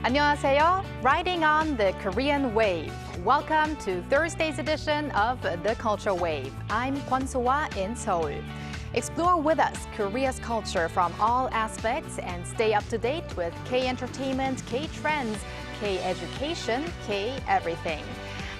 안녕하세요. Riding on the Korean wave. Welcome to Thursday's edition of the Culture Wave. I'm Kwon So-hwa in Seoul. Explore with us Korea's culture from all aspects and stay up to date with K-entertainment, K-trends, K-education, K-everything.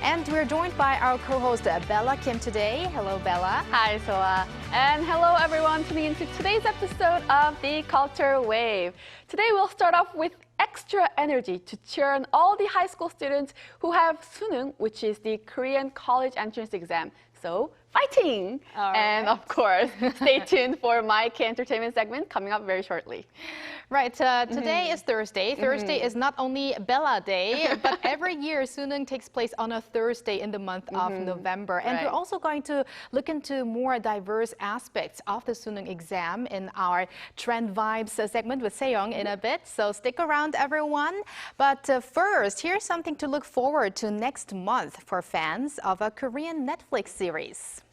And we're joined by our co-host Bella Kim today. Hello, Bella. Hi, Soa. And hello, everyone, tuning into today's episode of the Culture Wave. Today, we'll start off with extra energy to cheer on all the high school students who have Suneung, which is the Korean college entrance exam. So, fighting! And of course, stay tuned for my K-entertainment segment coming up very shortly. Right, today is Thursday. Thursday is not only Bella Day, but every year Suneung takes place on a Thursday in the month of November. And we're also going to look into more diverse aspects of the Suneung exam in our Trend Vibes segment with Seong in a bit. So stick around, everyone. But first, here's something to look forward to next month for fans of a Korean Netflix series.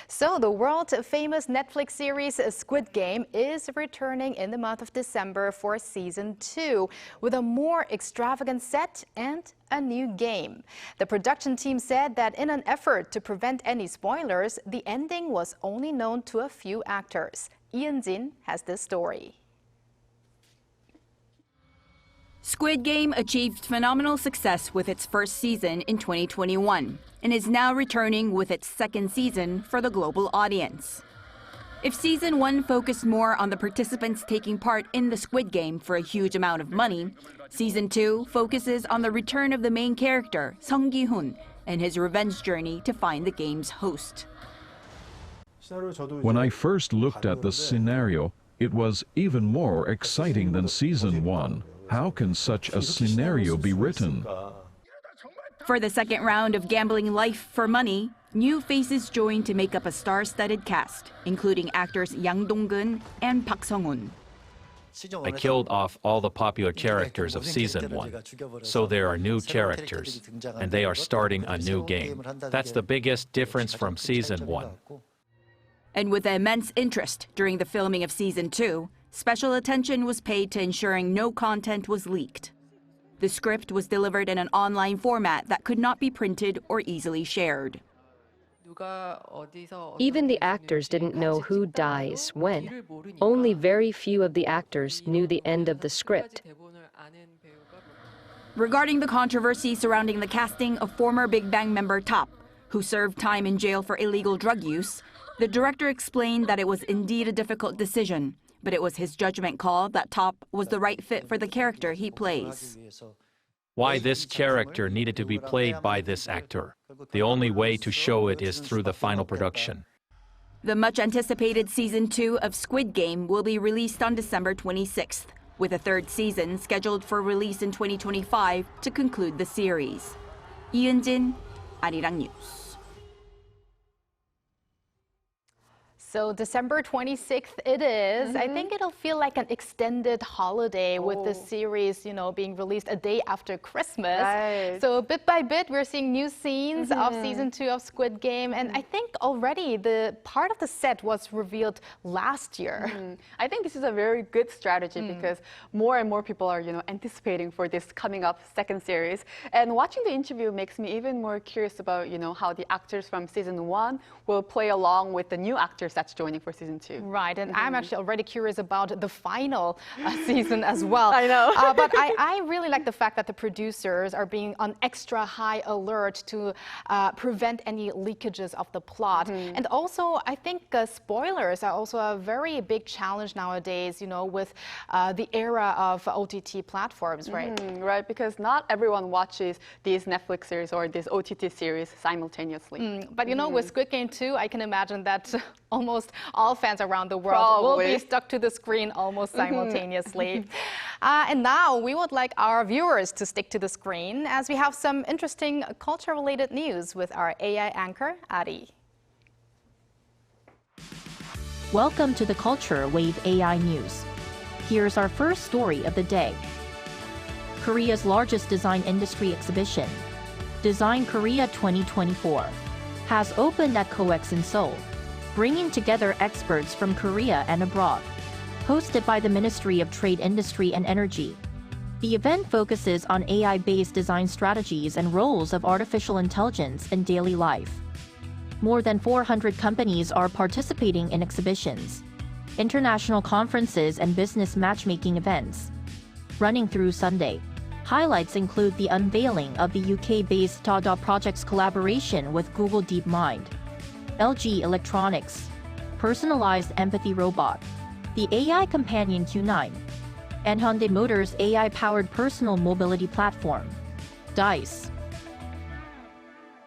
So the world-famous Netflix series Squid Game is returning in the month of December for season 2 with a more extravagant set and a new game. The production team said that in an effort to prevent any spoilers, the ending was only known to a few actors. Jin has this story. Squid Game achieved phenomenal success with its first season in 2021 and is now returning with its second season for the global audience. If season 1 focused more on the participants taking part in the Squid Game for a huge amount of money, season 2 focuses on the return of the main character, Sung Gi-hun, and his revenge journey to find the game's host. When I first looked at the scenario, it was even more exciting than season 1. How can such a scenario be written? For the second round of Gambling Life for Money, new faces joined to make up a star-studded cast, including actors Yang Dong-gun and Park Sung-hoon. I killed off all the popular characters of season 1, so there are new characters, and they are starting a new game. That's the biggest difference from season 1. And with immense interest during the filming of season 2, special attention was paid to ensuring no content was leaked. The script was delivered in an online format that could not be printed or easily shared. Even the actors didn't know who dies when. Only very few of the actors knew the end of the script. Regarding the controversy surrounding the casting of former Big Bang member Top, who served time in jail for illegal drug use, the director explained that it was indeed a difficult decision, but it was his judgment call that Top was the right fit for the character he plays. Why this character needed to be played by this actor? The only way to show it is through the final production. The much-anticipated season 2 of Squid Game will be released on December 26th, with a third season scheduled for release in 2025 to conclude the series. Jin, Arirang News. So December 26th it is. I think it'll feel like an extended holiday with the series, being released a day after Christmas. Right. So bit by bit, we're seeing new scenes of season 2 of Squid Game. And I think already the part of the set was revealed last year. I think this is a very good strategy because more and more people are, anticipating for this coming up second series. And watching the interview makes me even more curious about, how the actors from season 1 will play along with the new actors that's joining for season 2. Right, and I'm actually already curious about the final season as well. I know. But I really like the fact that the producers are being on extra high alert to prevent any leakages of the plot. And also, I think spoilers are also a very big challenge nowadays, with the era of OTT platforms, right? Right, because not everyone watches these Netflix series or these OTT series simultaneously. But with Squid Game 2, I can imagine that almost all fans around the world will be stuck to the screen almost simultaneously. And now we would like our viewers to stick to the screen as we have some interesting culture-related news with our AI anchor, Ari. Welcome to the Culture Wave AI News. Here's our first story of the day. Korea's largest design industry exhibition, Design Korea 2024, has opened at COEX in Seoul, bringing together experts from Korea and abroad. Hosted by the Ministry of Trade, Industry and Energy, The event focuses on AI-based design strategies and roles of artificial intelligence in daily life. More than 400 companies are participating in exhibitions, international conferences, and business matchmaking events. Running through Sunday, highlights include the unveiling of the UK-based Ador project's collaboration with Google DeepMind, LG Electronics, personalized empathy robot, the AI companion Q9, and Hyundai Motors' AI-powered personal mobility platform, DICE.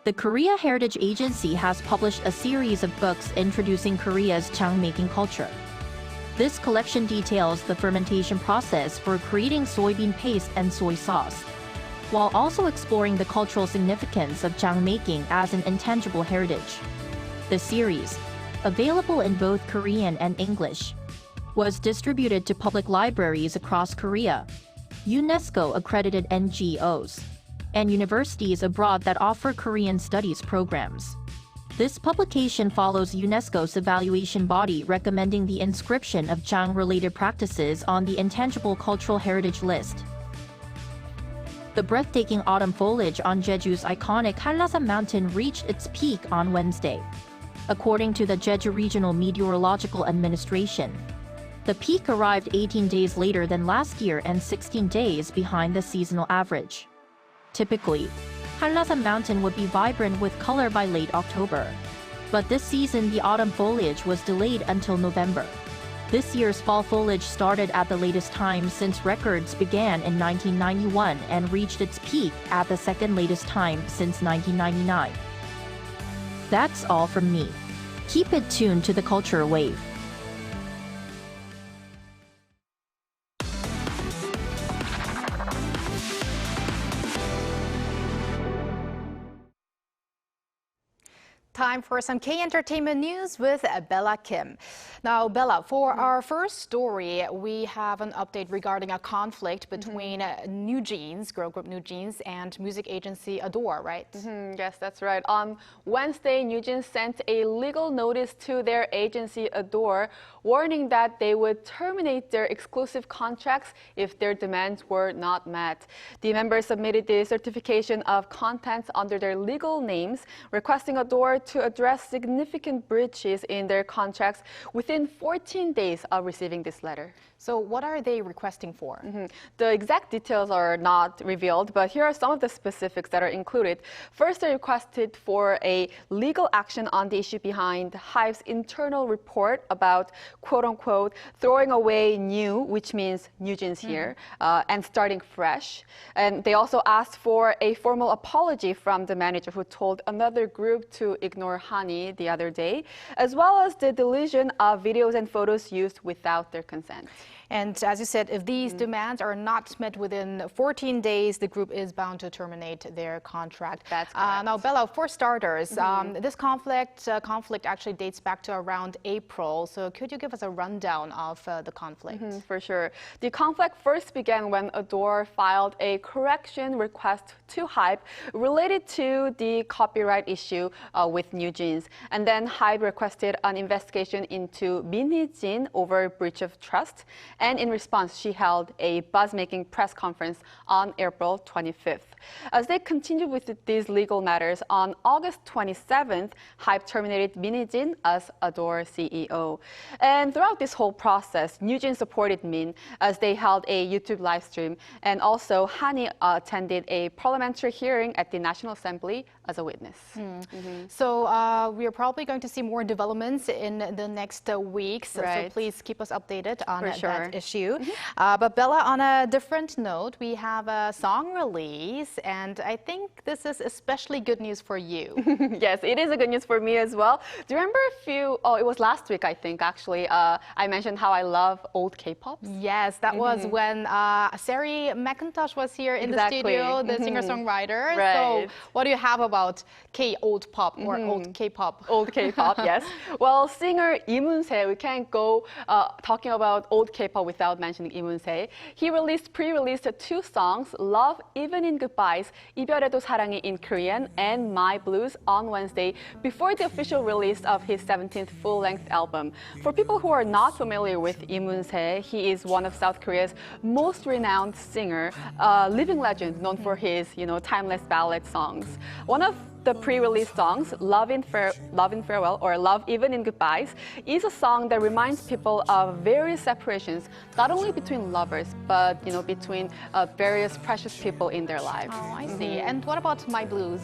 The Korea Heritage Agency has published a series of books introducing Korea's chang-making culture. This collection details the fermentation process for creating soybean paste and soy sauce, while also exploring the cultural significance of chang-making as an intangible heritage. The series, available in both Korean and English, was distributed to public libraries across Korea, UNESCO-accredited NGOs, and universities abroad that offer Korean studies programs. This publication follows UNESCO's evaluation body recommending the inscription of Chang-related practices on the Intangible Cultural Heritage List. The breathtaking autumn foliage on Jeju's iconic Hanlasan Mountain reached its peak on Wednesday, according to the Jeju Regional Meteorological Administration. The peak arrived 18 days later than last year and 16 days behind the seasonal average. Typically, Hanlasan Mountain would be vibrant with color by late October. But this season, the autumn foliage was delayed until November. This year's fall foliage started at the latest time since records began in 1991 and reached its peak at the second latest time since 1999. That's all from me. Keep it tuned to the Culture Wave. Time for some K-entertainment news with Bella Kim. Now, Bella, for our first story, we have an update regarding a conflict between NewJeans, girl group NewJeans, and music agency Ador, right? Yes, that's right. On Wednesday, NewJeans sent a legal notice to their agency Ador, warning that they would terminate their exclusive contracts if their demands were not met. The members submitted the certification of contents under their legal names, requesting Ador to address significant breaches in their contracts within 14 days of receiving this letter. So what are they requesting for? The exact details are not revealed, but here are some of the specifics that are included. First, they requested for a legal action on the issue behind HYBE's internal report about, quote-unquote, throwing away new, which means NewJeans here, and starting fresh. And they also asked for a formal apology from the manager who told another group to ignore Hani the other day, as well as the deletion of videos and photos used without their consent. And as you said, if these demands are not met within 14 days, the group is bound to terminate their contract. That's correct. Now, Bella, for starters, this conflict actually dates back to around April. So could you give us a rundown of the conflict? For sure. The conflict first began when Ador filed a correction request to HYBE related to the copyright issue with NewJeans. And then HYBE requested an investigation into Min Hee-jin over breach of trust. And in response, she held a buzz-making press conference on April 25th. As they continued with these legal matters, on August 27th, HYBE terminated Min Hee-jin as Ador CEO. And throughout this whole process, NewJeans supported Min as they held a YouTube live stream. And also, Hani attended a parliamentary hearing at the National Assembly as a witness. So we are probably going to see more developments in the next weeks. So please keep us updated on that issue. But Bella, on a different note, we have a song release, and I think this is especially good news for you. Yes, it is a good news for me as well. Do you remember it was last week, I think, actually, I mentioned how I love old K-pop? Yes, that was when Sari McIntosh was here in the studio, the singer-songwriter. So what do you have about about old pop or old K-pop? Old K-pop, yes. Well, singer Lee Moon-se, we can't go talking about old K-pop without mentioning Lee Moon-se. He pre-released 2 songs, Love Even in Goodbyes, 이별에도 사랑이 in Korean, and My Blues on Wednesday, before the official release of his 17th full-length album. For people who are not familiar with Lee Moon-se, he is one of South Korea's most renowned singer, living legend known for his, timeless ballad songs. One of the pre-release songs, Love in Farewell or Love Even in Goodbyes, is a song that reminds people of various separations, not only between lovers, but between various precious people in their lives. Oh, I see. And what about My Blues?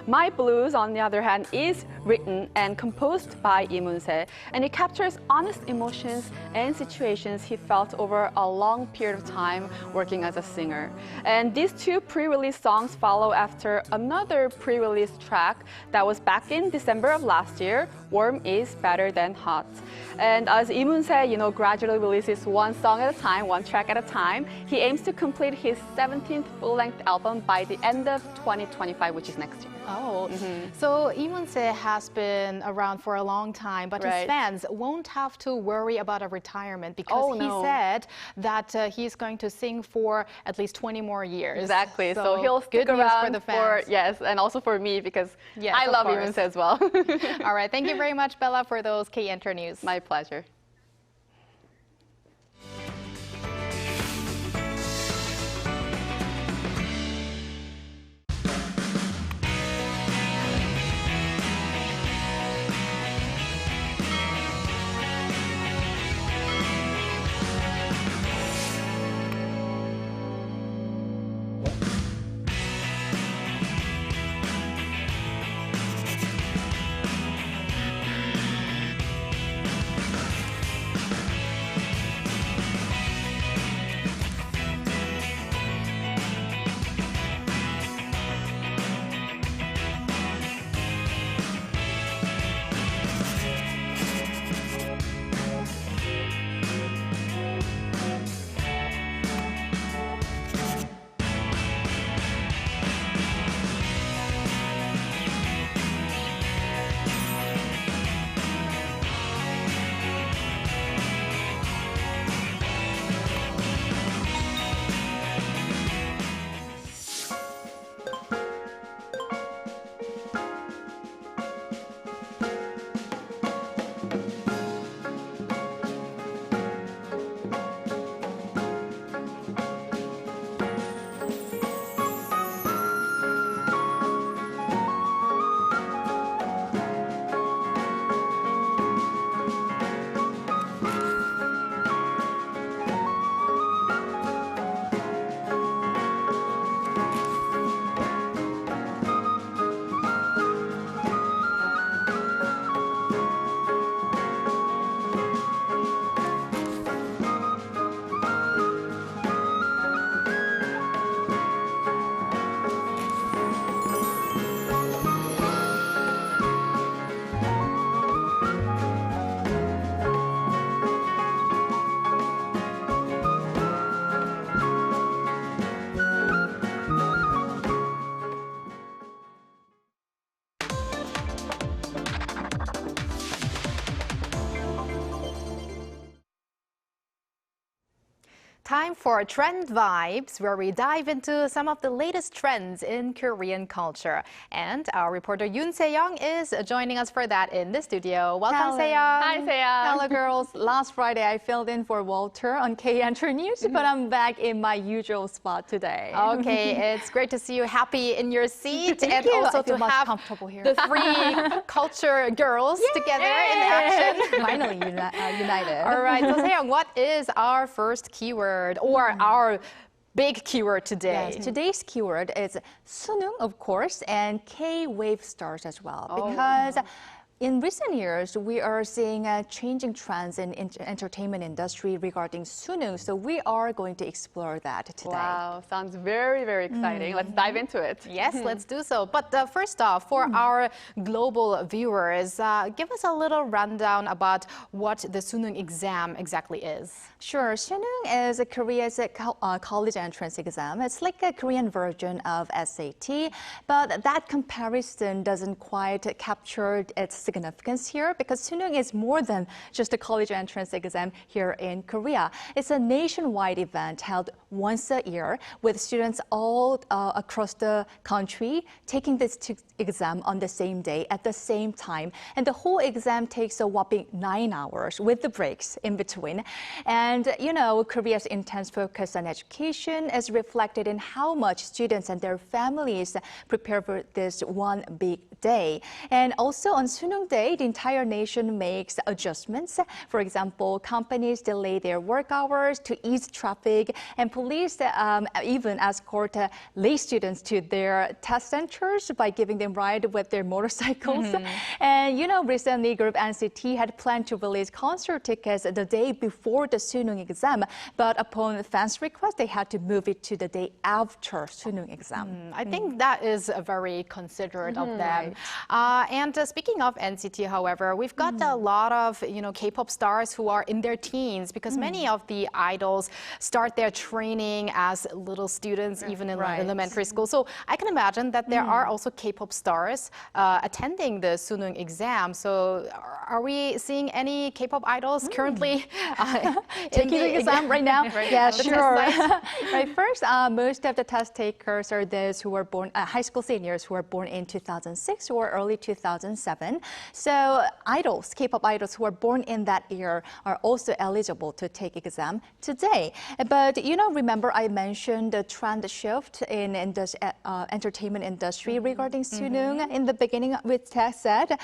My Blues, on the other hand, is written and composed by Lee Moon-se, and it captures honest emotions and situations he felt over a long period of time working as a singer. And these 2 pre-release songs follow after another pre-release track that was back in December of last year, Warm is Better Than Hot. And as Lee Moon-se, gradually releases one song at a time, one track at a time, he aims to complete his 17th full-length album by the end of 2025, which is next year. Oh, so Lee Moon-se has been around for a long time, but his fans won't have to worry about a retirement because he said that he's going to sing for at least 20 more years. Exactly. So he'll stick around for the fans. Yes, and also for me because I love Lee Moon-se as well. All right. Thank you very much, Bella, for those K-Enter news. My pleasure. Time for Trend Vibes, where we dive into some of the latest trends in Korean culture. And our reporter Yoon Se-young is joining us for that in the studio. Welcome, Se-young. Hi, Se-young. Hello, girls. Last Friday, I filled in for Walter on K-Enter News, but I'm back in my usual spot today. Okay, it's great to see you happy in your seat. Thank and you. also I feel to much have comfortable here. the 3 culture girls together in action. Finally united. All right, so Se-young, what is our first keyword or our big keyword today? Yes, today's keyword is sunung, of course, and K-wave stars as well. Because In recent years, we are seeing changing trends in entertainment industry regarding Suneung, so we are going to explore that today. Wow, sounds very, very exciting. Let's dive into it. Yes, let's do so. But first off, for our global viewers, give us a little rundown about what the Suneung exam exactly is. Sure, Suneung is Korea's college entrance exam. It's like a Korean version of SAT, but that comparison doesn't quite capture its significance here because Suneung is more than just a college entrance exam here in Korea. It's a nationwide event held once a year with students all across the country taking this exam on the same day at the same time. And the whole exam takes a whopping 9 hours with the breaks in between. And, you know, Korea's intense focus on education is reflected in how much students and their families prepare for this one big day. And also on Suneung Day, the entire nation makes adjustments. For example, companies delay their work hours to ease traffic, and police even escort lay students to their test centers by giving them ride with their motorcycles. And you know, recently Group NCT had planned to release concert tickets the day before the Suneung exam, but upon fans' request, they had to move it to the day after Suneung exam. I think that is very considerate of them. And speaking of NCT, however, we've got a lot of K-pop stars who are in their teens because many of the idols start their training as little students, even in elementary school. So I can imagine that there are also K-pop stars attending the Suneung exam. So are we seeing any K-pop idols currently taking the exam right now? Yeah, sure. Right. First, most of the test takers are those who were born, high school seniors who were born in 2006 or early 2007. So idols, K-pop idols who were born in that year are also eligible to take exam today. But remember I mentioned the trend shift in this entertainment industry regarding Suneung in the beginning with Tech said,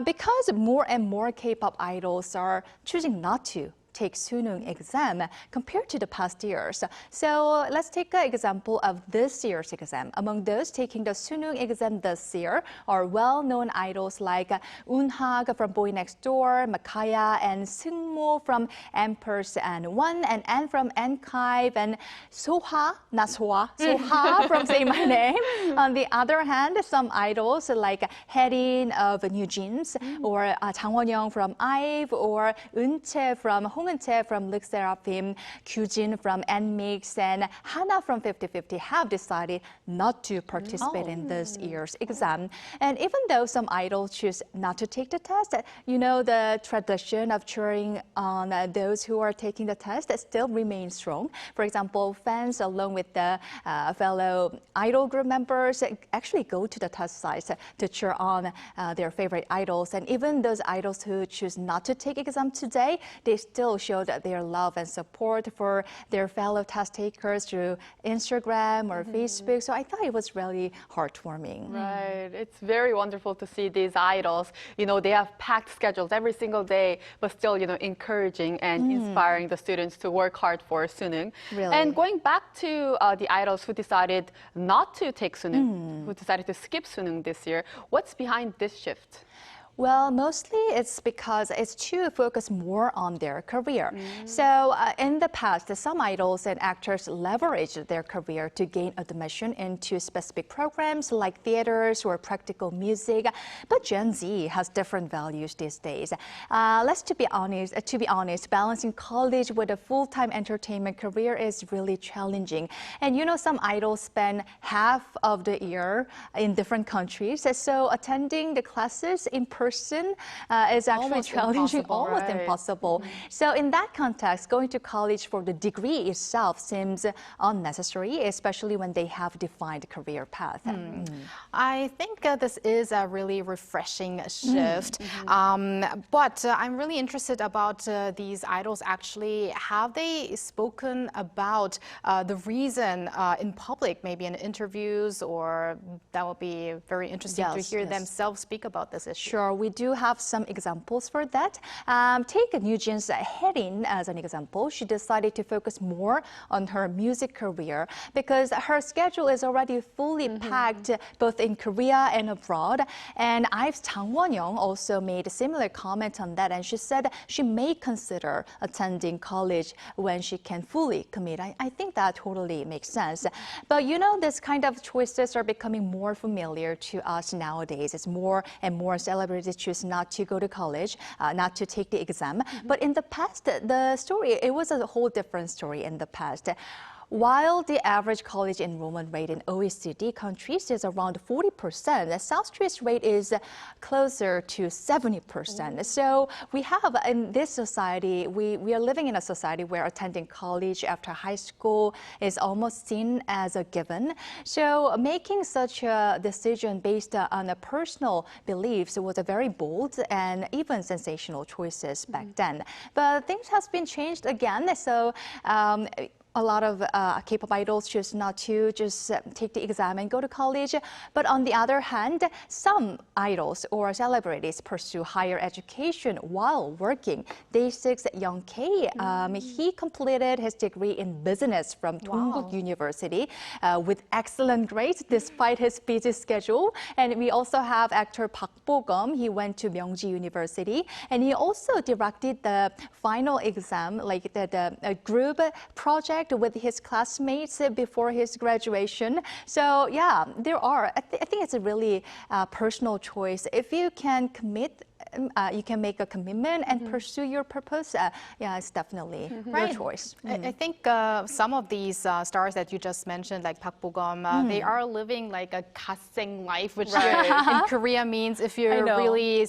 because more and more K-pop idols are choosing not to take Suneung exam compared to the past years. So let's take an example of this year's exam. Among those taking the Suneung exam this year are well-known idols like Eunhak from Boy Next Door, Makaya and Seungmo from Empress and One, and Ann from Enkive, and Soha, not Soha, Soha from Say My Name. On the other hand, some idols like Haerin of NewJeans, or Jang Won-young from IVE, or Eunchae from Hongeun-chae from LE SSERAFIM, Kyujin from NMIX, and Hana from 50/50 have decided not to participate in this year's exam. And even though some idols choose not to take the test, the tradition of cheering on those who are taking the test still remains strong. For example, fans along with the fellow idol group members actually go to the test sites to cheer on their favorite idols. And even those idols who choose not to take exam today, they still show that their love and support for their fellow test takers through Instagram or Facebook. So I thought it was really heartwarming. Right. It's very wonderful to see these idols. They have packed schedules every single day, but still, encouraging and inspiring the students to work hard for Suneung. Really? And going back to the idols who decided not to take Suneung, who decided to skip Suneung this year, what's behind this shift? Well, mostly it's because it's to focus more on their career. So in the past, some idols and actors leveraged their career to gain admission into specific programs like theaters or practical music. But Gen Z has different values these days. To be honest, balancing college with a full-time entertainment career is really challenging. And some idols spend half of the year in different countries. So attending the classes in person is actually almost challenging, impossible, almost impossible. So in that context, going to college for the degree itself seems unnecessary, especially when they have defined career path. I think this is a really refreshing shift. But I'm really interested about these idols actually. Have they spoken about the reason in public, maybe in interviews, or that would be very interesting to hear themselves speak about this issue? Sure. star, we do have some examples for that. Take NewJeans Haerin as an example. She decided to focus more on her music career because her schedule is already fully packed both in Korea and abroad. And IVE's Jang Won-young also made a similar comment on that, and she said she may consider attending college when she can fully commit. I think that totally makes sense. But you know, this kind of choices are becoming more familiar to us nowadays. It's more and more celebrities choose not to go to college, not to take the exam. But in the past, the story, it was a whole different story in the past. While the average college enrollment rate in OECD countries is around 40%, the South Korea's rate is closer to 70%. So we have, in this society, we are living in a society where attending college after high school is almost seen as a given. So making such a decision based on a personal beliefs was a very bold and even sensational choices back then. But things have been changed again. So a lot of K-pop idols choose not to just take the exam and go to college. But on the other hand, some idols or celebrities pursue higher education while working. Day6 Young K, he completed his degree in business from Dongguk University with excellent grades despite his busy schedule. And we also have actor Park Bo-gum. He went to Myeongji University, and he also directed the final exam, like the group project with his classmates before his graduation. So yeah, there are. I think it's a really personal choice. If you can commit, you can make a commitment and pursue your purpose. Yeah, it's definitely your choice. I think some of these stars that you just mentioned, like Park Bo-gum, they are living like a 가생 life, which in Korea means if you really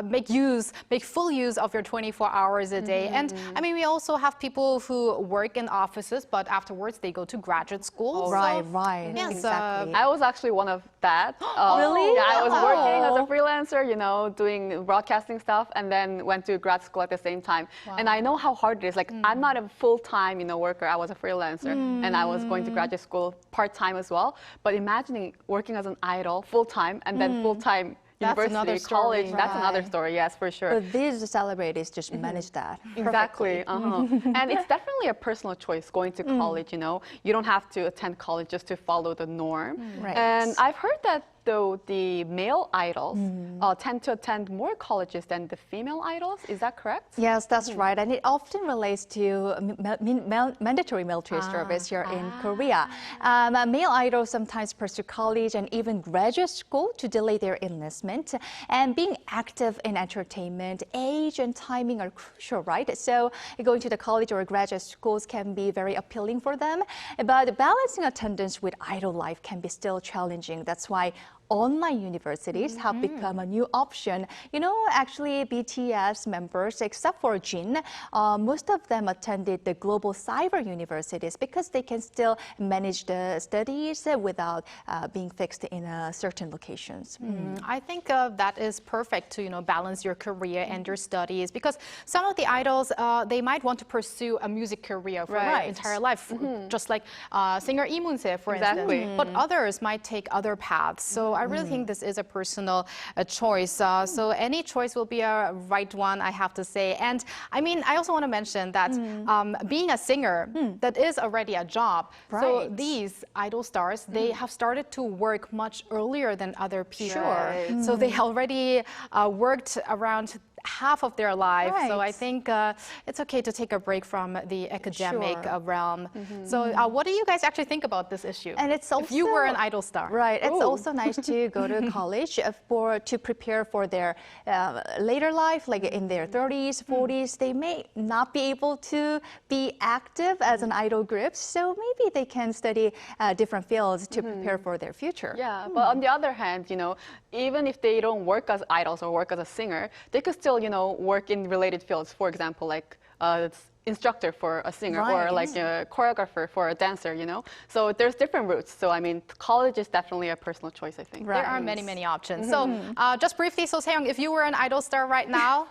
make full use of your 24 hours a day. And I mean, we also have people who work in offices, but afterwards they go to graduate school. Right. Yes, Exactly. I was actually one of that. Really? Yeah, I was working as a freelancer, you know, doing broadcasting stuff, and then went to grad school at the same time. And I know how hard it is. Like, I'm not a full-time, worker. I was a freelancer, and I was going to graduate school part-time as well. But imagining working as an idol full-time and then full-time university, college, that's another story, yes, for sure. But these celebrities just manage that. Exactly. And it's definitely a personal choice going to college, You don't have to attend college just to follow the norm. Right. And I've heard that though the male idols tend to attend more colleges than the female idols. Is that correct? Yes, that's right. And it often relates to mandatory military service here in Korea. Male idols sometimes pursue college and even graduate school to delay their enlistment. And being active in entertainment, age and timing are crucial, right? So going to the college or graduate schools can be very appealing for them. But balancing attendance with idol life can be still challenging. That's why online universities have become a new option. Actually, BTS members, except for Jin, most of them attended the global cyber universities because they can still manage the studies without being fixed in certain locations. I think that is perfect to, balance your career and your studies, because some of the idols, they might want to pursue a music career for their entire life, just like singer Lee Moon-se, for instance. But others might take other paths. So I really think this is a personal choice. So any choice will be a right one, I have to say. And I mean, I also want to mention that being a singer, that is already a job. Right. So these idol stars, they have started to work much earlier than other people. Sure. So they already worked around half of their life. So I think it's okay to take a break from the academic realm. So what do you guys actually think about this issue? And it's also, if you were an idol star. Right. It's also nice to go to college to prepare for their later life, like in their 30s, 40s. They may not be able to be active as an idol group, so maybe they can study different fields to prepare for their future. Yeah, but on the other hand, even if they don't work as idols or work as a singer, they could still, work in related fields. For example, like instructor for a singer or like a choreographer for a dancer, you know. So there's different routes. So I mean, college is definitely a personal choice, I think. There are many options. So just briefly, so Seong, if you were an idol star right now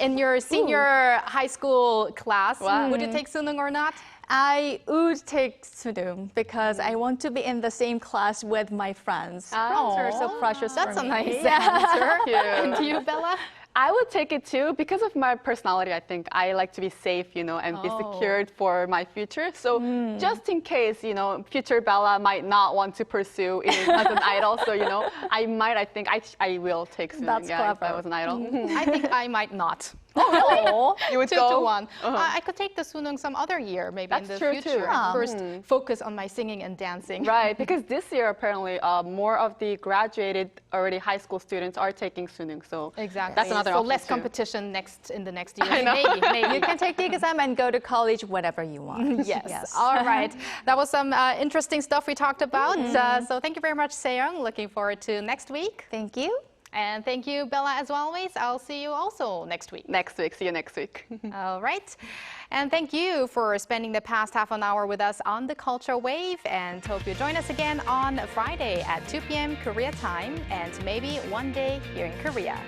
in your senior high school class, would you take Sunung or not? I would take Sunung because I want to be in the same class with my friends. Friends are so precious. That's for a me. nice answer. And you, Bella? I would take it too because of my personality. I think I like to be safe, you know, and be secured for my future. So just in case, you know, future Bella might not want to pursue it as an idol. So, you know, I think I will take Sunung. That's clever. If I was an idol. I think I might not. Oh, you would 2 go? to 1. I could take the Sunung some other year, maybe That's in the true future. too. And first, focus on my singing and dancing. Right, because this year apparently more of the graduated already high school students are taking Sunung. So Exactly. that's another so option less too. competition in the next year. I know. Maybe. You can take the exam and go to college whenever you want. Yes. All right. That was some interesting stuff we talked about. So thank you very much, Seong. Looking forward to next week. Thank you. And thank you, Bella, as always. I'll see you also next week. Next week. See you next week. All right. And thank you for spending the past half an hour with us on the Culture Wave. And hope you join us again on Friday at 2 p.m. Korea time and maybe one day here in Korea.